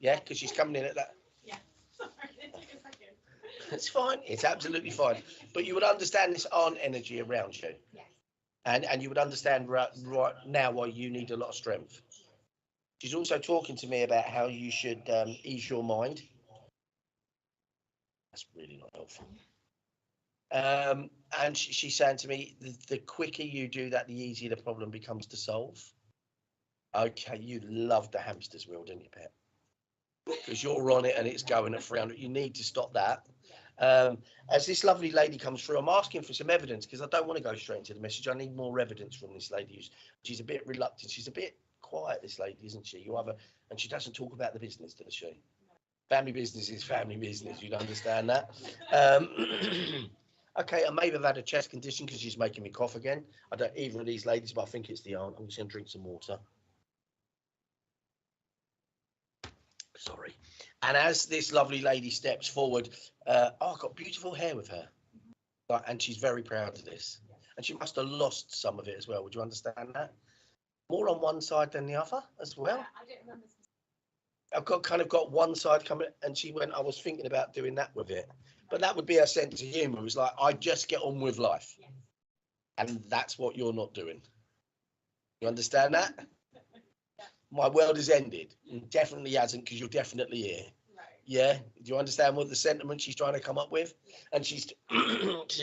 Yeah, because she's coming in at that. Yeah, sorry, it took a second. It's fine, it's absolutely fine. But you would understand this aunt energy around you. Yes. And you would understand right now why you need a lot of strength. She's also talking to me about how you should ease your mind. That's really not helpful. And she's saying to me, the quicker you do that, the easier the problem becomes to solve. Okay, you love the hamster's wheel, didn't you, Pet? Because you're on it and it's going at 300. You need to stop that. As this lovely lady comes through, I'm asking for some evidence because I don't want to go straight into the message. I need more evidence from this lady. She's a bit reluctant. She's a bit quiet, this lady, isn't she? And she doesn't talk about the business, does she? Family business is family business. You'd understand that. Okay, I may have had a chest condition because she's making me cough again. I don't either of these ladies, but I think it's the aunt. I'm just going to drink some water. Sorry. And as this lovely lady steps forward, I've got beautiful hair with her. And she's very proud of this. And she must have lost some of it as well. Would you understand that? More on one side than the other as well. I don't remember. I've got one side coming, and she went, I was thinking about doing that with it. But that would be her sense of humour. It was like, I just get on with life. Yes. And that's what you're not doing. You understand that? My world has ended. It definitely hasn't, because you're definitely here. Right. Yeah. Do you understand what the sentiment she's trying to come up with? Yeah. And she's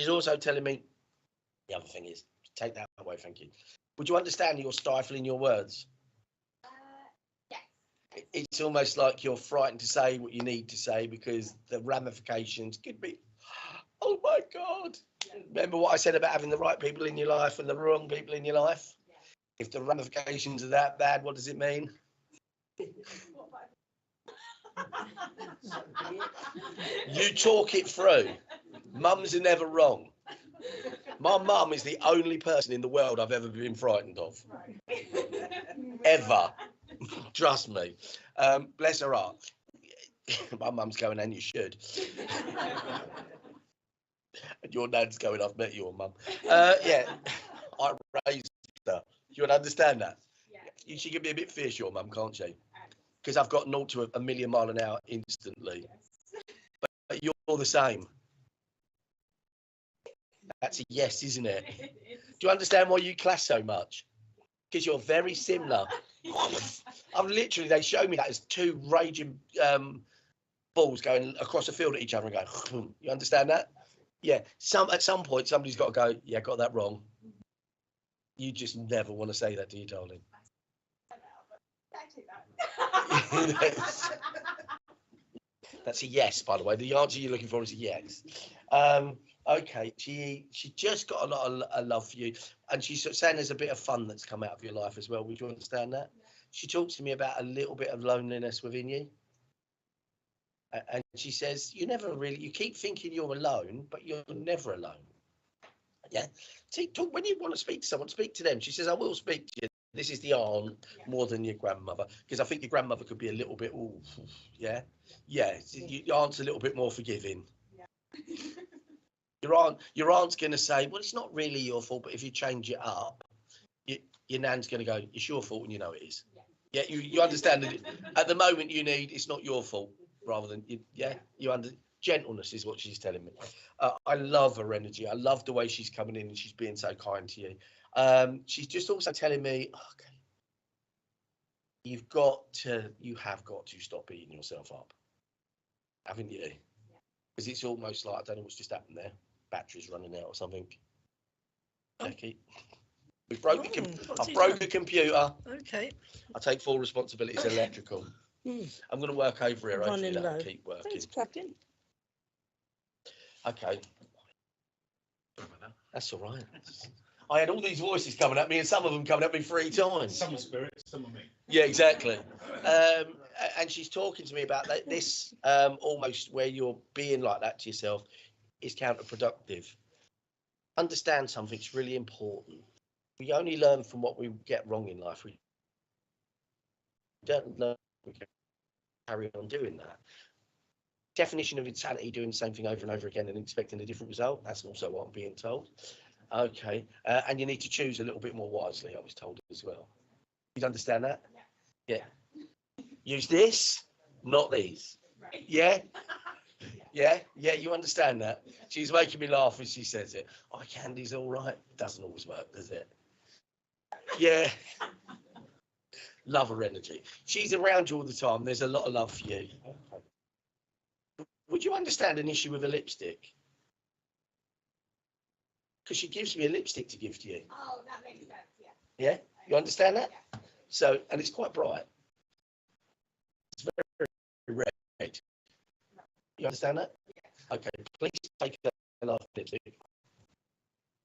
also telling me, the other thing is, take that away, thank you. Would you understand you're stifling your words? Yes. it's almost like you're frightened to say what you need to say because the ramifications could be, oh my God. Remember what I said about having the right people in your life and the wrong people in your life? If the ramifications are that bad, what does it mean? You talk it through. Mums are never wrong. My mum is the only person in the world I've ever been frightened of. Ever. Trust me. Bless her heart. My mum's going, and you should. And your dad's going, I've met your mum. Yeah, I raised her. You would understand that? Yeah. She can be a bit fierce, your mum, can't she? Because I've got 0 to a million mile an hour instantly. But you're the same. That's a yes, isn't it? Do you understand why you clash so much? Because you're very similar. I'm literally, they show me that as two raging balls going across the field at each other and going, you understand that? Yeah, at some point, somebody's got to go, yeah, got that wrong. You just never want to say that to your darling. That's a yes, by the way. The answer you're looking for is a yes. Okay, she just got a lot of love for you, and she's saying there's a bit of fun that's come out of your life as well. Would you understand that? She talks to me about a little bit of loneliness within you, and she says you keep thinking you're alone, but you're never alone. Yeah. See, when you want to speak to someone, speak to them. She says, I will speak to you. This is the aunt more than your grandmother, because I think your grandmother could be a little bit, yeah. Your aunt's a little bit more forgiving. Your aunt's going to say, well, it's not really your fault, but if you change it up, your nan's going to go, it's your fault, and you know it is. Yeah, you understand that at the moment you need, it's not your fault, rather than, gentleness is what she's telling me. I love her energy. I love the way she's coming in and she's being so kind to you. She's just also telling me, okay, you have got to stop beating yourself up, haven't you? Because it's almost like, I don't know what's just happened there. Battery's running out or something. Jackie, we broke I broke a computer. Okay. I take full responsibility. It's electrical. I'm going to work over here. Hopefully that'll keep working. It's plugged in. Okay. That's all right. I had all these voices coming at me, and some of them coming at me 3 times. Some are spirits, some are me. Yeah, exactly. And she's talking to me about this almost where you're being like that to yourself is counterproductive. Understand something's really important. We only learn from what we get wrong in life. We don't learn. We can carry on doing that. Definition of insanity: doing the same thing over and over again and expecting a different result. That's also what I'm being told. Okay, and you need to choose a little bit more wisely, I was told as well. You understand that? Yeah. Use this, not these. Yeah? Yeah, you understand that? She's making me laugh as she says it. Oh, candy's all right. Doesn't always work, does it? Yeah. Love her energy. She's around you all the time. There's a lot of love for you. Would you understand an issue with a lipstick? Because she gives me a lipstick to give to you. Oh, that makes sense, yeah. Yeah? You understand that? Yeah. So, and it's quite bright. It's very, very red. You understand that? Yeah. Okay, please take another lipstick.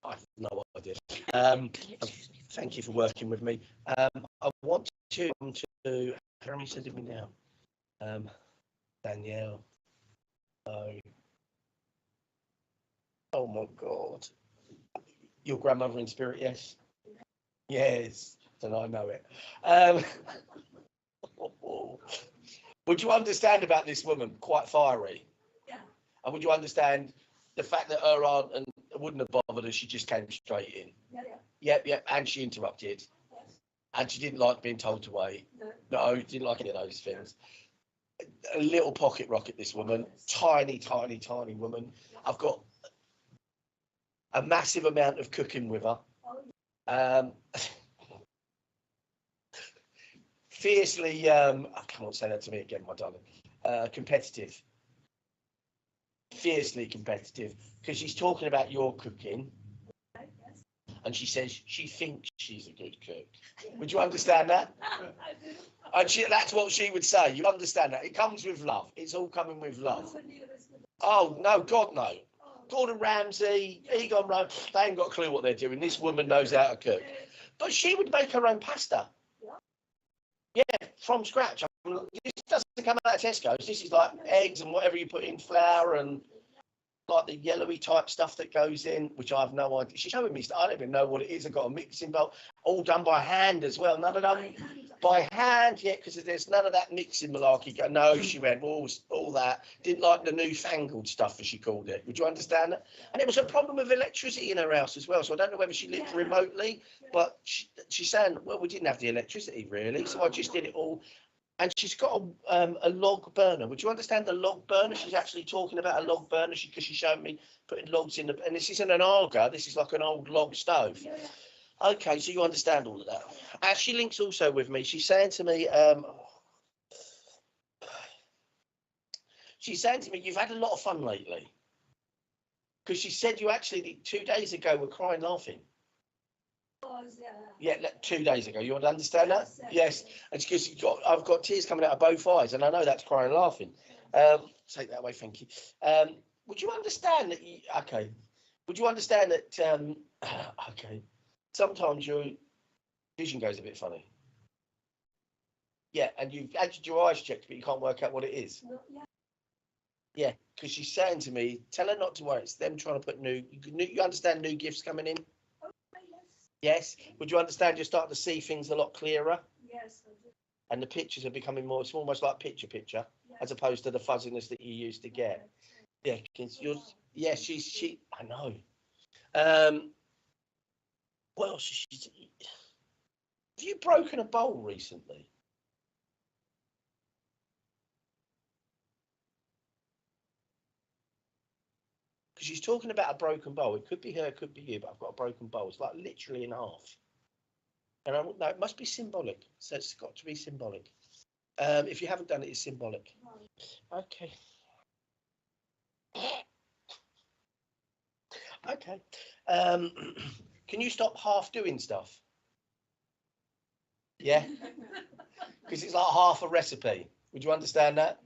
I have no idea. Thank you for working with me. I want to how many sending me now? Danielle. Oh my God. Your grandmother in spirit, yes? Yes, and I know it. Would you understand about this woman? Quite fiery. Yeah. And would you understand the fact that her aunt wouldn't have bothered her, she just came straight in? Yep, and she interrupted. Yes. And she didn't like being told to wait. No. No, didn't like any of those things. A little pocket rocket, this woman. Tiny, tiny, tiny woman. I've got a massive amount of cooking with her. Fiercely, I can't say that to me again, my darling. Competitive. Fiercely competitive. Because she's talking about your cooking. and she says she thinks she's a good cook. Would you understand that? And that's what she would say. You understand that? It comes with love. It's all coming with love. Oh, no, God, no. Gordon Ramsay, Egon Rome, they ain't got a clue what they're doing. This woman knows how to cook. But she would make her own pasta. Yeah, from scratch. I mean, this doesn't come out of Tesco's. This is like eggs and whatever you put in, flour and like the yellowy type stuff that goes in, which I have no idea. She's showing me stuff. I don't even know what it is. I've got a mixing bowl, all done by hand as well. None of them by hand yet, because there's none of that mixing malarkey. No, she went, all that. Didn't like the newfangled stuff, as she called it. Would you understand that? And it was a problem with electricity in her house as well. So I don't know whether she lived remotely, but she's saying, well, we didn't have the electricity really. So I just did it all. And she's got a log burner. Would you understand the log burner? She's actually talking about a log burner because she showed me putting logs in and this isn't an Arga. This is like an old log stove. Okay, so you understand all of that. As she links also with me, she's saying to me, you've had a lot of fun lately. Because she said you actually 2 days ago were crying laughing. Yeah, 2 days ago. You want to understand that? Yes. It's because I've got tears coming out of both eyes, and I know that's crying laughing. Take that away, thank you. Would you understand that? Okay. Would you understand that? Okay. Sometimes your vision goes a bit funny. Yeah, and you've had your eyes checked, but you can't work out what it is. Yeah, because she's saying to me, tell her not to worry. It's them trying to put new. You understand new gifts coming in? Yes. Would you understand you're starting to see things a lot clearer? Yes, I do. And the pictures are becoming more, it's almost like picture, as opposed to the fuzziness that you used to get. Yeah, yeah, I know. Well, have you broken a bowl recently? Because she's talking about a broken bowl. It could be her, it could be you, but I've got a broken bowl. It's like literally in half. And I no, it must be symbolic. So it's got to be symbolic. If you haven't done it, it's symbolic. Okay. Okay. Can you stop half doing stuff? Yeah. Because it's like half a recipe. Would you understand that?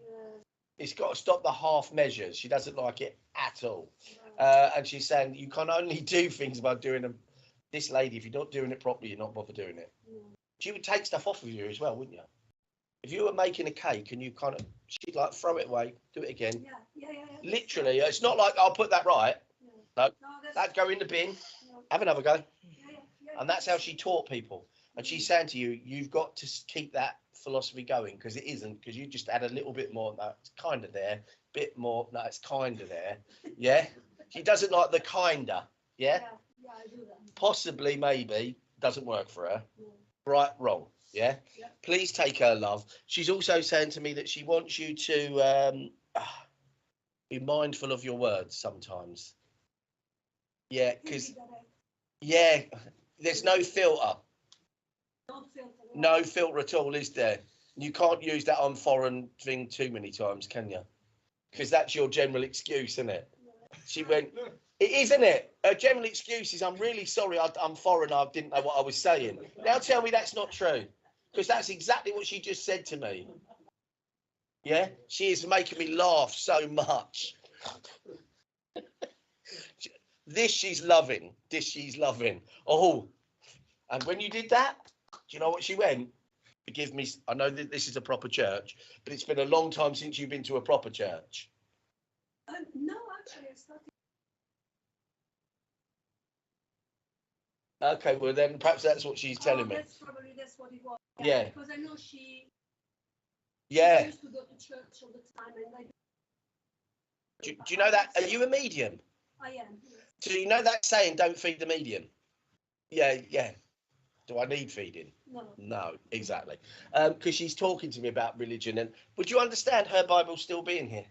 It's got to stop the half measures. She doesn't like it at all. And she's saying you can only do things by doing them. This lady, if you're not doing it properly, you're not bothered doing it. She would take stuff off of you as well, wouldn't you? If you were making a cake and you kind of, she'd like throw it away, do it again. Yeah. Literally, it's not like I'll put that right. No, that'd go in the bin. Have another go. And that's how she taught people. And she's saying to you, you've got to keep that philosophy going because it isn't, because you just add a little bit more. No, it's kind of there. Bit more. No, it's kind of there. Yeah. She doesn't like the kinda. Yeah. Yeah, I do that. Possibly, maybe doesn't work for her. Right, wrong. Yeah. Please take her love. She's also saying to me that she wants you to be mindful of your words sometimes. Yeah, because there's no filter. No filter at all, is there? You can't use that on foreign thing too many times, can you? Because that's your general excuse, isn't it? She went, it isn't it? Her general excuse is, I'm really sorry, I'm foreign, I didn't know what I was saying. Now tell me that's not true. Because that's exactly what she just said to me. Yeah? She is making me laugh so much. This she's loving. This she's loving. Oh, and when you did that, do you know what she went? Forgive me, I know that this is a proper church, but it's been a long time since you've been to a proper church. No, actually, I started. Okay, well then perhaps that's what she's telling me. That's what it was. Yeah. Because I know she used to go to church all the time. And do you know that? Are you a medium? I am. Do you know that saying, don't feed the medium? Yeah. Do I need feeding? No, exactly. Because she's talking to me about religion. And would you understand her Bible still being here?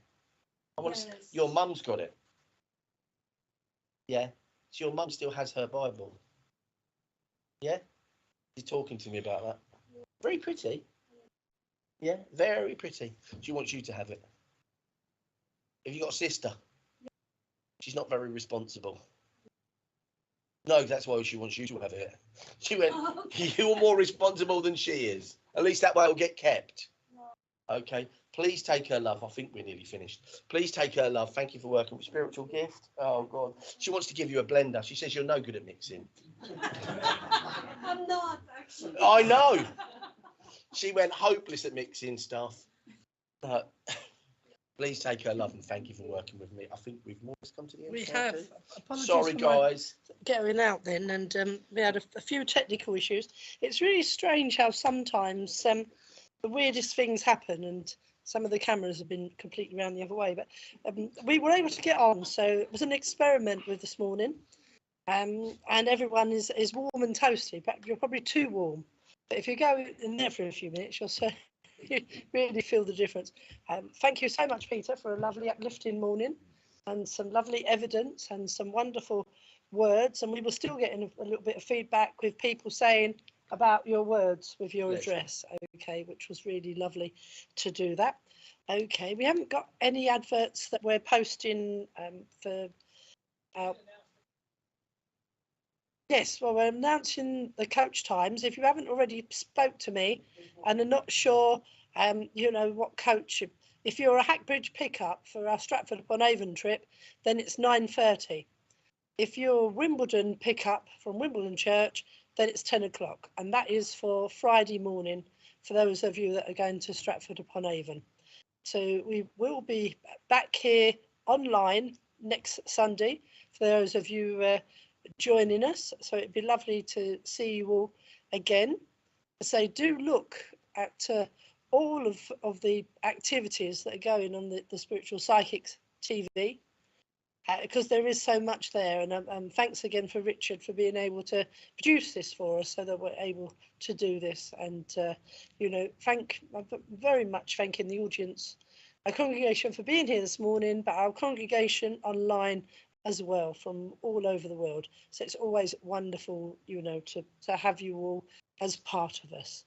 Yes. Your mum's got it. Yeah. So your mum still has her Bible. Yeah. She's talking to me about that. Very pretty. Yeah, very pretty. She wants you to have it. Have you got a sister? She's not very responsible. No, that's why she wants you to have it. She went, you're more responsible than she is. At least that way it'll get kept. Okay. Please take her love. I think we're nearly finished. Please take her love. Thank you for working with Spiritual Gift. Oh, God. She wants to give you a blender. She says you're no good at mixing. I'm not, actually. I know. She went hopeless at mixing stuff. But please take her love and thank you for working with me. I think we've more come to the end. We have. Apologies Sorry, for my guys. going out then, and we had a few technical issues. It's really strange how sometimes the weirdest things happen, and some of the cameras have been completely around the other way. But we were able to get on, so it was an experiment with this morning, and everyone is warm and toasty. But you're probably too warm. But if you go in there for a few minutes, you'll see. You really feel the difference. Thank you so much, Peter, for a lovely uplifting morning and some lovely evidence and some wonderful words. And we were still getting a little bit of feedback with people saying about your words with your address. Okay, which was really lovely to do that. Okay, we haven't got any adverts that we're posting for our. Yes, well, we're announcing the coach times. If you haven't already spoke to me and are not sure, you know, what coach, if you're a Hackbridge pickup for our Stratford-upon-Avon trip, then it's 9:30. If you're Wimbledon pickup from Wimbledon Church, then it's 10 o'clock. And that is for Friday morning for those of you that are going to Stratford-upon-Avon. So we will be back here online next Sunday for those of you joining us, so it'd be lovely to see you all again. So do look at all of the activities that are going on the Spiritual Psychics TV, because there is so much there, and thanks again for Richard for being able to produce this for us so that we're able to do this. And you know, very much thanking the audience, our congregation, for being here this morning, but our congregation online as well from all over the world. So it's always wonderful, you know, to have you all as part of us.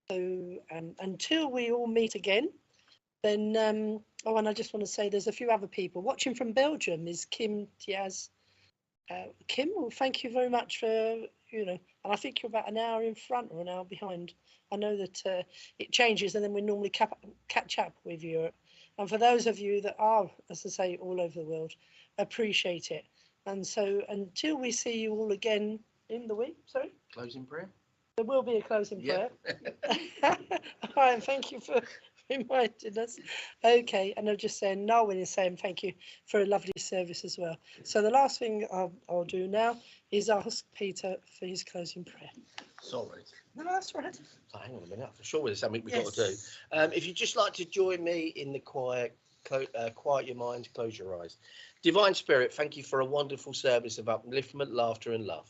So until we all meet again, then oh, and I just want to say there's a few other people watching from Belgium. Is Kim Diaz? Kim, well, thank you very much for, you know, and I think you're about an hour in front or an hour behind. I know that it changes, and then we normally catch up with Europe. And for those of you that are, as I say, all over the world, appreciate it. And so until we see you all again in the week, sorry? Closing prayer? There will be a closing prayer. Yeah. All right, thank you for reminding us. Okay, and I'm just saying, Noel is saying thank you for a lovely service as well. So the last thing I'll do now is ask Peter for his closing prayer. Sorry. No, that's all right. Oh, hang on a minute. I'm sure there's something we've got Yes. to do. If you'd just like to join me in the quiet your mind, close your eyes. Divine Spirit, thank you for a wonderful service of upliftment, laughter and love.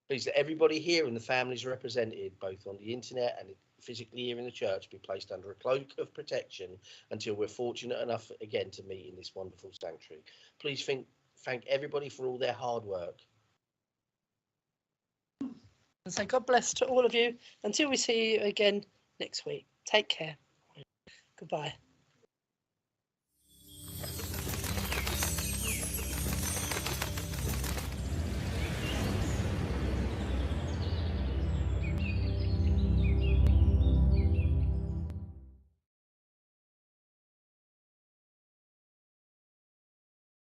Please let everybody here and the families represented, both on the internet and physically here in the church, be placed under a cloak of protection until we're fortunate enough again to meet in this wonderful sanctuary. Please thank everybody for all their hard work. And so God bless to all of you until we see you again next week. Take care. Goodbye.